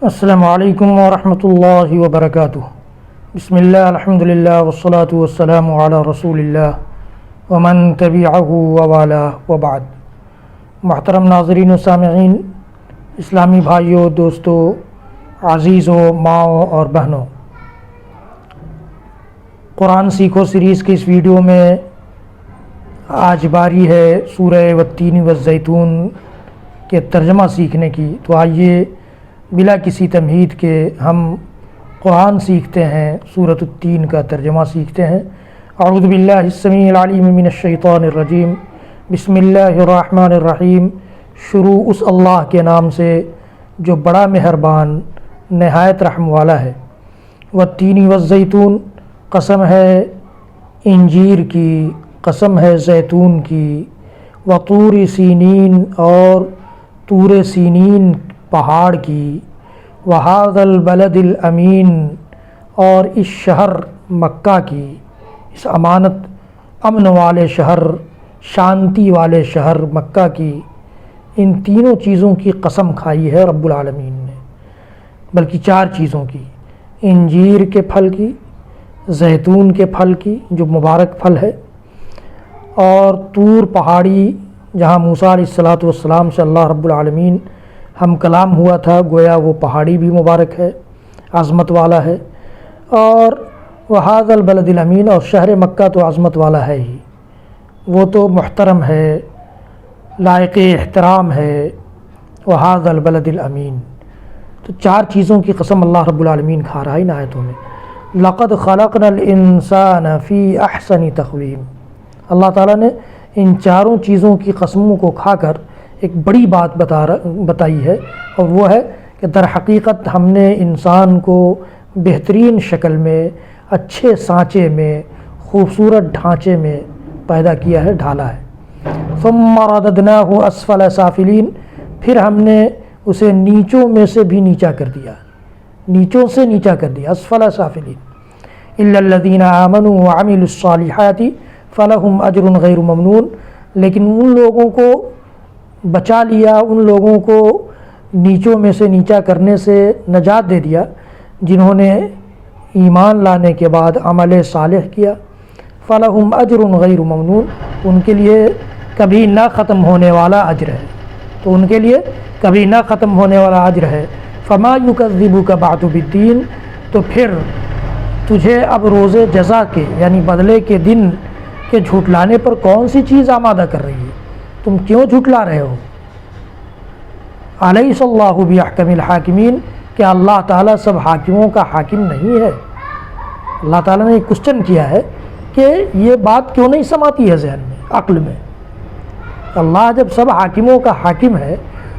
السلام علیکم ورحمۃ اللہ وبرکاتہ۔ بسم اللہ الحمد للہ والصلاة والسلام علی رسول اللہ ومن تبعہ ووالاہ وبعد۔ محترم ناظرین و سامعین، اسلامی بھائیوں، دوستوں، عزیزوں، ماؤں اور بہنوں، قرآن سیکھو سیریز کی اس ویڈیو میں آج باری ہے سورہ والتین والزیتون کے ترجمہ سیکھنے کی۔ تو آئیے بلا کسی تمہید کے ہم قرآن سیکھتے ہیں، سورۃ التین کا ترجمہ سیکھتے ہیں۔ اعوذ باللہ السمیع العلیم من الشیطان الرجیم، بسم اللہ الرحمن الرحیم۔ شروع اس اللہ کے نام سے جو بڑا مہربان نہایت رحم والا ہے۔ والتین والزیتون، قسم ہے انجیر کی، قسم ہے زیتون کی، وطور سینین، اور طور سینین پہاڑ کی، وہذا البلد الامین، اور اس شہر مکہ کی، اس امانت امن والے شہر، شانتی والے شہر مکہ کی۔ ان تینوں چیزوں کی قسم کھائی ہے رب العالمین نے، بلکہ چار چیزوں کی: انجیر کے پھل کی، زیتون کے پھل کی جو مبارک پھل ہے، اور طور پہاڑی جہاں موسیٰ علیہ السلام سے اللہ رب العالمین ہم کلام ہوا تھا، گویا وہ پہاڑی بھی مبارک ہے، عظمت والا ہے، اور وہذا البلد الامین، اور شہر مکہ تو عظمت والا ہے ہی، وہ تو محترم ہے، لائق احترام ہے، وہذا البلد الامین۔ تو چار چیزوں کی قسم اللہ رب العالمین کھا رہا ہے ان آیتوں میں۔ لقد خلقنا الانسان فی احسن تقویم، اللہ تعالیٰ نے ان چاروں چیزوں کی قسموں کو کھا کر ایک بڑی بات بتائی ہے، اور وہ ہے کہ در حقیقت ہم نے انسان کو بہترین شکل میں، اچھے سانچے میں، خوبصورت ڈھانچے میں پیدا کیا ہے، ڈھالا ہے۔ ثم رددناہ اسفل سافلین، پھر ہم نے اسے نیچوں میں سے بھی نیچا کر دیا، نیچوں سے نیچا کر دیا، اسفل سافلین۔ الا الذین آمنوا وعملوا الصالحات فلہم اجر غیر ممنون، لیکن ان لوگوں کو بچا لیا، ان لوگوں کو نیچوں میں سے نیچا کرنے سے نجات دے دیا جنہوں نے ایمان لانے کے بعد عمل صالح کیا۔ فلہم اجر غیر ممنون، ان کے لیے کبھی نہ ختم ہونے والا اجر ہے، تو ان کے لیے کبھی نہ ختم ہونے والا اجر ہے۔ فما یکذبک بعد بالدین، تو پھر تجھے اب روز جزا کے یعنی بدلے کے دن کے جھٹلانے پر کون سی چیز آمادہ کر رہی ہے؟ تم کیوں جھٹلا رہے ہو؟ الیس اللہ باحکم الحاکمین، کیا اللہ تعالیٰ سب حاکموں کا حاکم نہیں ہے؟ اللہ تعالیٰ نے ایک کوشچن کیا ہے کہ یہ بات کیوں نہیں سماتی ہے ذہن میں، عقل میں؟ اللہ جب سب حاکموں کا حاکم ہے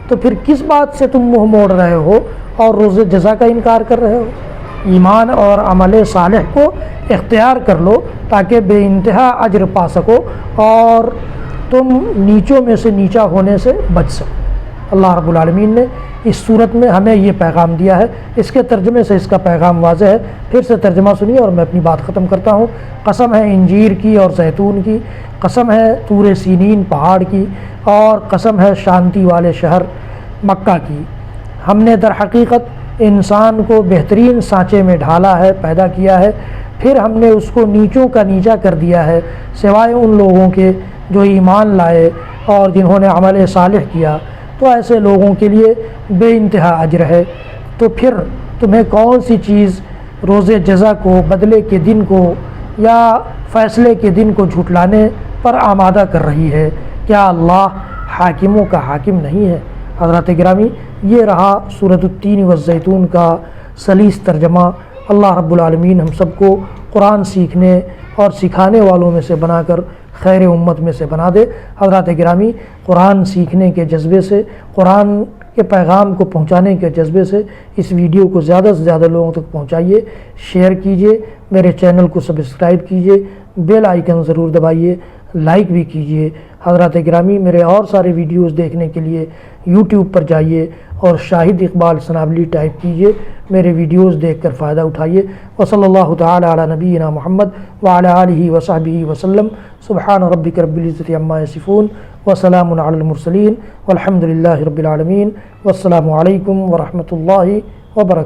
تو پھر کس بات سے تم منہ موڑ رہے ہو اور روز جزا کا انکار کر رہے ہو؟ ایمان اور عمل صالح کو اختیار کر لو تاکہ بے انتہا اجر پا سکو اور تم نیچوں میں سے نیچا ہونے سے بچ سکو۔ اللہ رب العالمین نے اس صورت میں ہمیں یہ پیغام دیا ہے، اس کے ترجمے سے اس کا پیغام واضح ہے۔ پھر سے ترجمہ سنیے اور میں اپنی بات ختم کرتا ہوں۔ قسم ہے انجیر کی اور زیتون کی، قسم ہے طور سینین پہاڑ کی، اور قسم ہے شانتی والے شہر مکہ کی۔ ہم نے در حقیقت انسان کو بہترین سانچے میں ڈھالا ہے، پیدا کیا ہے، پھر ہم نے اس کو نیچوں کا نیچا کر دیا ہے، سوائے ان لوگوں کے جو ایمان لائے اور جنہوں نے عمل صالح کیا، تو ایسے لوگوں کے لیے بے انتہا اجر ہے۔ تو پھر تمہیں کون سی چیز روز جزا کو، بدلے کے دن کو یا فیصلے کے دن کو جھٹلانے پر آمادہ کر رہی ہے؟ کیا اللہ حاکموں کا حاکم نہیں ہے؟ حضرات گرامی، یہ رہا سورۃ التین والزیتون کا سلیس ترجمہ۔ اللہ رب العالمین ہم سب کو قرآن سیکھنے اور سکھانے والوں میں سے بنا کر خیر امت میں سے بنا دے۔ حضرات گرامی، قرآن سیکھنے کے جذبے سے، قرآن کے پیغام کو پہنچانے کے جذبے سے اس ویڈیو کو زیادہ سے زیادہ لوگوں تک پہنچائیے، شیئر کیجیے، میرے چینل کو سبسکرائب کیجیے، بیل آئیکن ضرور دبائیے، لائک بھی کیجیے۔ حضرات گرامی، میرے اور سارے ویڈیوز دیکھنے کے لیے یوٹیوب پر جائیے اور شاہد اقبال سنابلی ٹائپ کیجیے، میرے ویڈیوز دیکھ کر فائدہ اٹھائیے۔ وصلی اللہ تعالی علی نبینا محمد وعلی آلہ وصحبہ وسلم۔ سبحان ربک رب العزۃ عما یصفون وسلام علی المرسلین والحمد للہ رب العالمین والسلام علیکم ورحمۃ اللہ وبرکاتہ.